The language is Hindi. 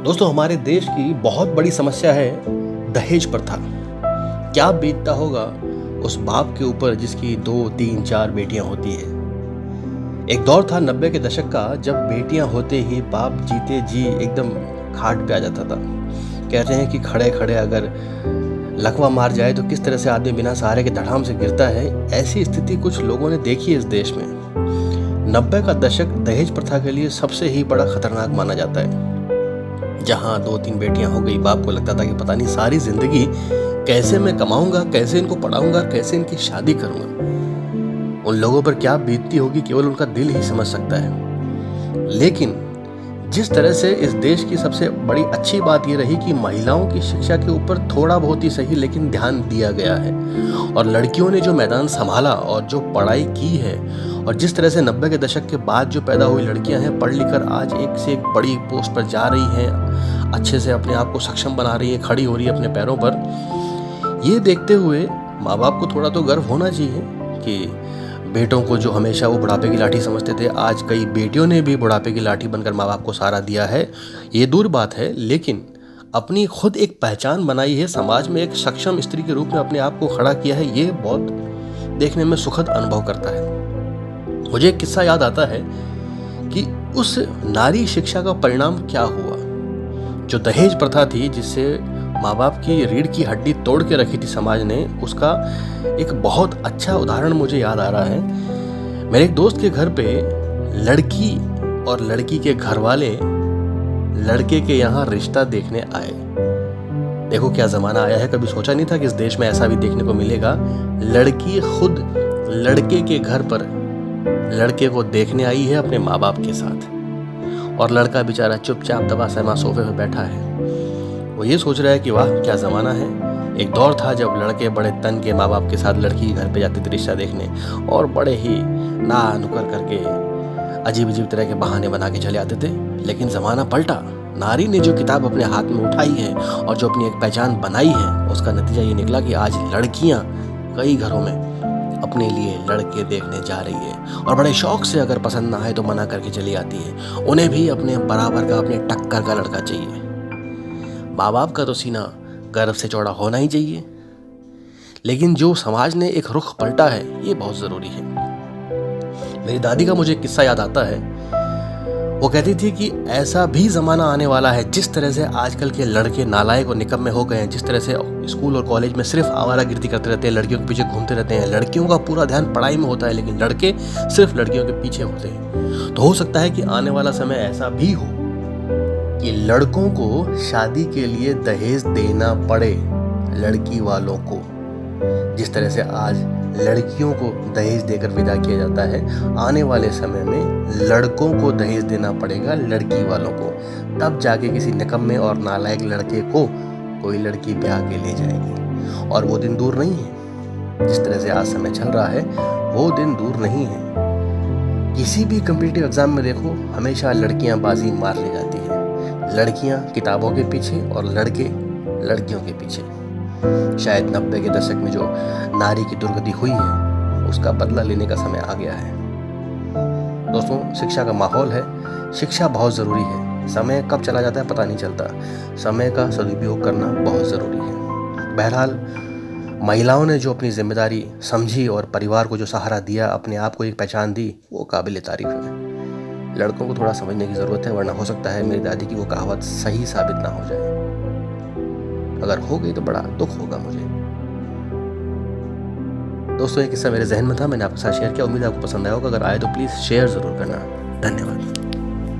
दोस्तों, हमारे देश की बहुत बड़ी समस्या है दहेज प्रथा। क्या बीतता होगा उस बाप के ऊपर जिसकी 2, 3, 4 बेटियां होती है। एक दौर था 90 के दशक का, जब बेटियां होते ही बाप जीते जी एकदम खाट पे आ जाता था। कहते हैं कि खड़े खड़े अगर लकवा मार जाए तो किस तरह से आदमी बिना सहारे के धड़ाम से गिरता है। ऐसी स्थिति कुछ लोगों ने देखी है इस देश में। 90 का दशक दहेज प्रथा के लिए सबसे ही बड़ा खतरनाक माना जाता है। जहाँ 2-3 बेटियां हो गई, बाप को लगता था कि पता नहीं सारी जिंदगी कैसे मैं कमाऊंगा, कैसे इनको पढ़ाऊंगा, कैसे इनकी शादी करूंगा। उन लोगों पर क्या बीतती होगी केवल उनका दिल ही समझ सकता है। लेकिन जिस तरह से इस देश की सबसे बड़ी अच्छी बात यह रही कि महिलाओं की शिक्षा के ऊपर थोड़ा बहुत ही सही लेकिन ध्यान दिया गया है, और लड़कियों ने जो मैदान संभाला और जो पढ़ाई की है, और जिस तरह से 90 के दशक के बाद जो पैदा हुई लड़कियां हैं, पढ़ लिख कर आज एक से एक बड़ी पोस्ट पर जा रही हैं, अच्छे से अपने आप को सक्षम बना रही है, खड़ी हो रही है अपने पैरों पर। ये देखते हुए माँ बाप को थोड़ा तो गर्व होना चाहिए कि बेटों को जो हमेशा वो बुढ़ापे की लाठी समझते थे, आज कई बेटियों ने भी बुढ़ापे की लाठी बनकर माँ बाप को सहारा दिया है। ये दूर बात है, लेकिन अपनी खुद एक पहचान बनाई है, समाज में एक सक्षम स्त्री के रूप में अपने आप को खड़ा किया है। ये बहुत देखने में सुखद अनुभव करता है। मुझे एक किस्सा याद आता है कि उस नारी शिक्षा का परिणाम क्या हुआ। जो दहेज प्रथा थी, जिससे माँ बाप की रीढ़ की हड्डी तोड़ के रखी थी समाज ने, उसका एक बहुत अच्छा उदाहरण मुझे याद आ रहा है। मेरे एक दोस्त के घर पे लड़की और लड़की के घर वाले लड़के के यहाँ रिश्ता देखने आए। देखो क्या जमाना आया है, कभी सोचा नहीं था कि इस देश में ऐसा भी देखने को मिलेगा। लड़की खुद लड़के के घर पर लड़के को देखने आई है अपने माँ बाप के साथ, और लड़का बेचारा चुपचाप दबा सहमा सोफे पे बैठा है। वो ये सोच रहा है कि वाह क्या ज़माना है। एक दौर था जब लड़के बड़े तन के माँ बाप के साथ लड़की के घर पे जाते थे रिश्ता देखने, और बड़े ही ना नुकर करके अजीब अजीब तरह के बहाने बना के चले आते थे। लेकिन ज़माना पलटा। नारी ने जो किताब अपने हाथ में उठाई है और जो अपनी एक पहचान बनाई है, उसका नतीजा ये निकला कि आज लड़कियाँ कई घरों में अपने लिए लड़के देखने जा रही है, और बड़े शौक से अगर पसंद ना आए तो मना करके चली आती है। उन्हें भी अपने बराबर का, अपने टक्कर का लड़का चाहिए। माँ बाप का तो सीना गर्व से चौड़ा होना ही चाहिए, लेकिन जो समाज ने एक रुख पलटा है, ये बहुत ज़रूरी है। मेरी दादी का मुझे एक किस्सा याद आता है। वो कहती थी कि ऐसा भी ज़माना आने वाला है, जिस तरह से आजकल के लड़के नालायक और निकम्मे हो गए हैं, जिस तरह से स्कूल और कॉलेज में सिर्फ आवारागर्दी करते रहते हैं, लड़कियों के पीछे घूमते रहते हैं। लड़कियों का पूरा ध्यान पढ़ाई में होता है, लेकिन लड़के सिर्फ लड़कियों के पीछे होते हैं। तो हो सकता है कि आने वाला समय ऐसा भी हो कि लड़कों को शादी के लिए दहेज देना पड़े लड़की वालों को। जिस तरह से आज लड़कियों को दहेज देकर विदा किया जाता है, आने वाले समय में लड़कों को दहेज देना पड़ेगा लड़की वालों को। तब जाके किसी निकम्मे और नालायक लड़के को कोई लड़की ब्याह के ले जाएगी। और वो दिन दूर नहीं है। जिस तरह से आज समय चल रहा है, वो दिन दूर नहीं है। किसी भी कॉम्पिटिटिव एग्जाम में देखो, हमेशा लड़कियां बाजी मार ले जाती है। लड़कियां किताबों के पीछे और लड़के लड़कियों के पीछे। शायद 90 के दशक में जो नारी की दुर्गति हुई है, उसका बदला लेने का समय आ गया है। दोस्तों, शिक्षा का माहौल है, शिक्षा बहुत ज़रूरी है। समय कब चला जाता है पता नहीं चलता। समय का सदुपयोग करना बहुत ज़रूरी है। बहरहाल, महिलाओं ने जो अपनी जिम्मेदारी समझी और परिवार को जो सहारा दिया, अपने आप को एक पहचान दी, वो काबिल तारीफ है। लड़कों को थोड़ा समझने की ज़रूरत है, वरना हो सकता है मेरी दादी की वो कहावत सही साबित ना हो जाए। अगर हो गई तो बड़ा दुख होगा मुझे। दोस्तों, ये किस्सा मेरे जहन में था, मैंने आपके साथ शेयर किया। उम्मीद है आपको पसंद आया होगा। अगर आए तो प्लीज़ शेयर ज़रूर करना। धन्यवाद।